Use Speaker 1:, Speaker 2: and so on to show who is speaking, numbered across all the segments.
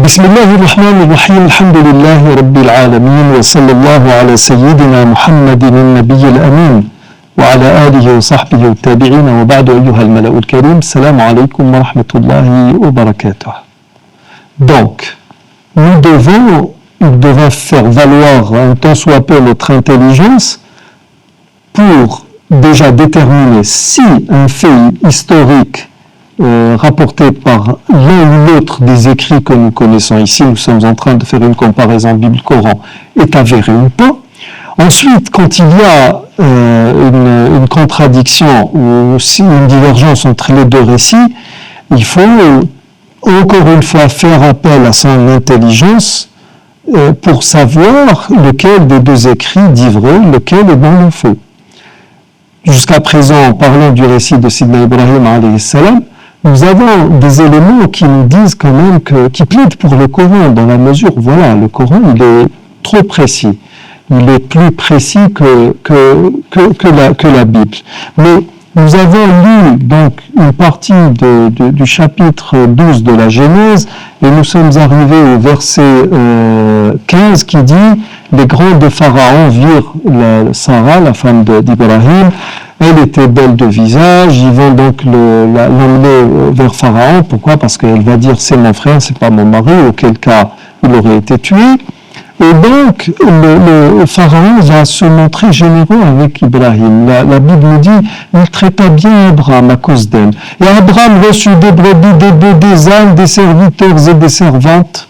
Speaker 1: بسم الله الرحمن الرحيم الحمد لله رب العالمين وصلى الله على سيدنا محمد النبي الأمين وعلى آله وصحبه والتابعين وبعد أيها الملأ الكريم السلام عليكم ورحمة الله وبركاته. Donc, nous devons faire valoir un tant soit peu notre intelligence pour déjà déterminer si un fait historique rapporté par l'un ou l'autre des écrits que nous connaissons ici, nous sommes en train de faire une comparaison Bible-Coran, est avéré ou pas. Ensuite, quand il y a une contradiction ou une divergence entre les deux récits, il faut encore une fois faire appel à son intelligence pour savoir lequel des deux écrits dit vrai, lequel est dans le faux. Jusqu'à présent, en parlant du récit de Sidna Ibrahim alayhi salam, nous avons des éléments qui nous disent quand même qui plaident pour le Coran, dans la mesure où voilà, le Coran il est trop précis. Il est plus précis que la Bible. Mais nous avons lu donc une partie du chapitre 12 de la Genèse et nous sommes arrivés au verset 15 qui dit « Les grands de Pharaon virent Sarah, la femme d'Ibrahim, elle était belle de visage, ils vont donc l'emmener vers Pharaon. Pourquoi ? Parce qu'elle va dire « c'est mon frère, c'est pas mon mari », auquel cas il aurait été tué. Et donc, le Pharaon va se montrer généreux avec Ibrahim. La Bible nous dit, il traita bien Abraham à cause d'elle. Et Abraham reçut des brebis, des bœufs, des ânes, des serviteurs et des servantes,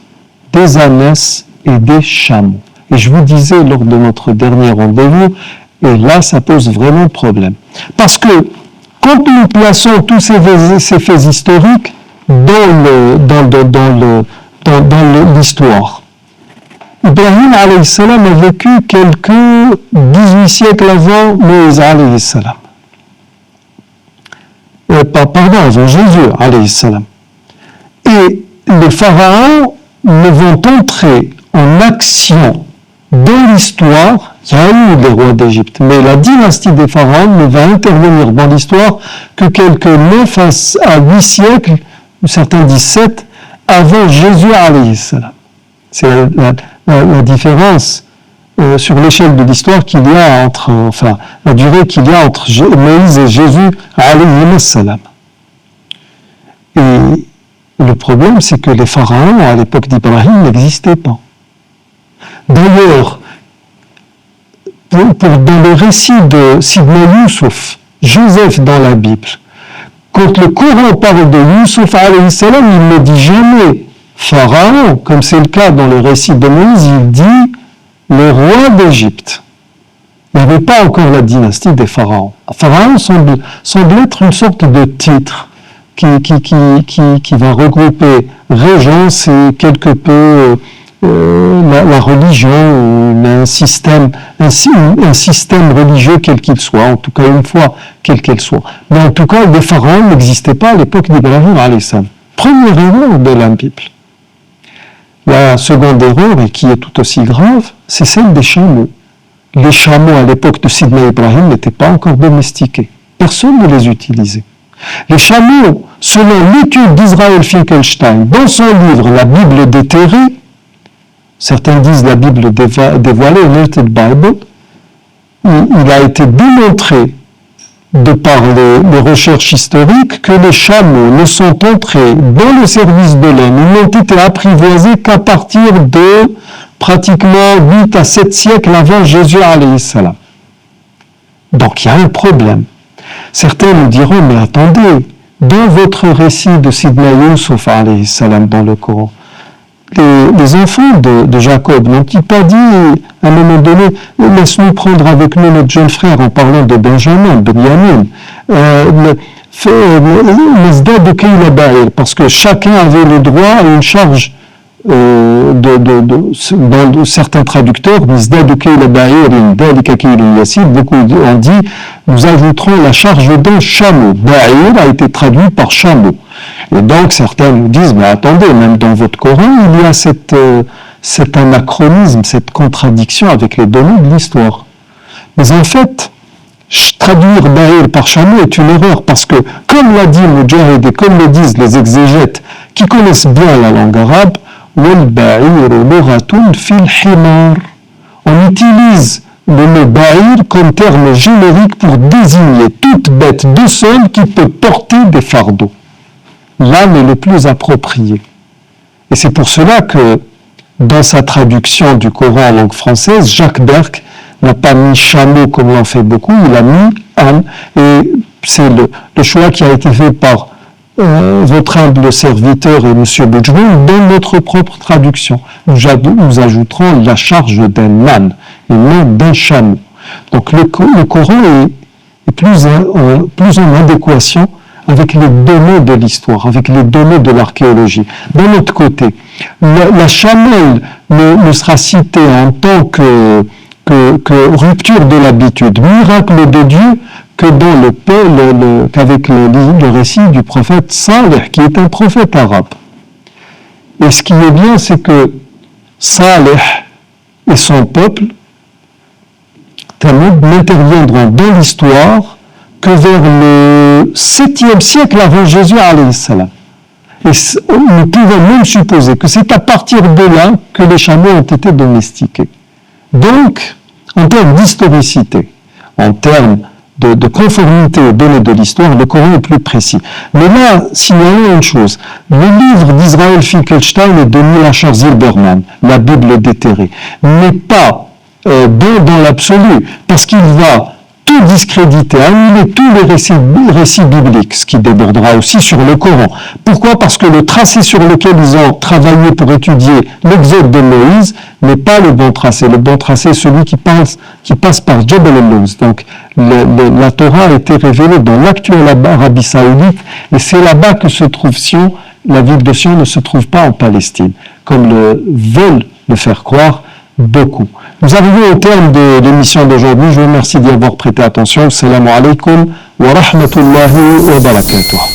Speaker 1: des ânesses et des chameaux. Et je vous disais lors de notre dernier rendez-vous, et là, ça pose vraiment problème. Parce que, quand nous plaçons tous ces faits historiques dans l'histoire, Ibrahim alayhi salam a vécu quelques 18 siècles avant Moïse alayhi salam. Avant Jésus alayhi salam. Et les pharaons ne vont entrer en action dans l'histoire, il y a eu les rois d'Égypte, mais la dynastie des pharaons ne va intervenir dans l'histoire que quelques 9 à 8 siècles, certains disent 7, avant Jésus alayhi salam. C'est la différence sur l'échelle de l'histoire qu'il y a la durée qu'il y a entre Moïse et Jésus alayhi salam. Et le problème, c'est que les pharaons, à l'époque d'Ibrahim, n'existaient pas. D'ailleurs, dans le récit de Sidna Youssouf, Joseph dans la Bible, quand le Coran parle de Youssouf alayhi salam, il ne dit jamais Pharaon, comme c'est le cas dans le récit de Moïse, il dit le roi d'Égypte. Il n'y avait pas encore la dynastie des pharaons. Pharaon semble être une sorte de titre qui va regrouper régence et quelque peu la religion, un système religieux quel qu'il soit, en tout cas une foi quelle qu'elle soit. Mais en tout cas, les pharaons n'existaient pas à l'époque d'Ibrahim alayhi salam. Première erreur de la Bible. La seconde erreur, et qui est tout aussi grave, c'est celle des chameaux. Les chameaux, à l'époque de Sidna Ibrahim, n'étaient pas encore domestiqués. Personne ne les utilisait. Les chameaux, selon l'étude d'Israël Finkelstein, dans son livre « La Bible déterrée », certains disent la Bible dévoilée, Altered Bible, il a été démontré de par les recherches historiques, que les chameaux ne sont entrés dans le service de l'homme, ils n'ont été apprivoisés qu'à partir de pratiquement 8 à 7 siècles avant Jésus alayhi salam. Donc il y a un problème. Certains nous diront, mais attendez, dans votre récit de Sidna Youssouf alayhi salam dans le Coran, les enfants de Jacob n'ont-ils pas dit à un moment donné, laisse-nous prendre avec nous notre jeune frère en parlant de Benjamin, Benyamin, parce que chacun avait le droit à une charge dans certains traducteurs, beaucoup ont dit, nous ajouterons la charge d'un chameau. Ba'ir a été traduit par chameau. Et donc certains nous disent, mais attendez, même dans votre Coran, il y a cet anachronisme, cette contradiction avec les données de l'histoire. Mais en fait, traduire Ba'ir par chameau est une erreur, parce que, comme l'a dit Mujahid et comme le disent les exégètes qui connaissent bien la langue arabe, وَالْبَعِيرُ لُغَةٌ فِي الْحِمَارِ. On utilise le mot ba'ir comme terme générique pour désigner toute bête de somme qui peut porter des fardeaux. L'âne est le plus approprié. Et c'est pour cela que, dans sa traduction du Coran en langue française, Jacques Berck n'a pas mis chameau comme l'en fait beaucoup, il a mis âne. Et c'est le choix qui a été fait par votre humble serviteur et M. Boudjmoun dans notre propre traduction. Nous ajouterons la charge d'un âne et non d'un chameau. Donc le Coran est plus en adéquation avec les données de l'histoire, avec les données de l'archéologie. D'un autre côté, la chamelle ne sera citée en tant que rupture de l'habitude, miracle de Dieu, que dans qu'avec le récit du prophète Salih, qui est un prophète arabe. Et ce qui est bien, c'est que Salih et son peuple n'interviendront dans l'histoire que vers le 7e siècle avant Jésus, alayhi salam. Et nous pouvons même supposer que c'est à partir de là que les chameaux ont été domestiqués. Donc, en termes d'historicité, en termes de conformité aux données de l'histoire, le Coran est plus précis. Mais là, signalons une chose. Le livre d'Israël Finkelstein et de Milacher Zilberman, la Bible déterrée, n'est pas bon dans l'absolu, parce qu'il va tout discréditer, annuler tous les récits bibliques, ce qui débordera aussi sur le Coran. Pourquoi ? Parce que le tracé sur lequel ils ont travaillé pour étudier l'exode de Moïse n'est pas le bon tracé. Le bon tracé est celui qui passe par Jabal al-Lawz. Donc, la Torah a été révélée dans l'actuelle Arabie Saoudite, et c'est là-bas que se trouve Sion. La ville de Sion ne se trouve pas en Palestine, comme veulent le faire croire beaucoup. Nous arrivons au terme de l'émission d'aujourd'hui. Je vous remercie d'y avoir prêté attention. Assalamu alaikum wa rahmatullahi wa barakatuh.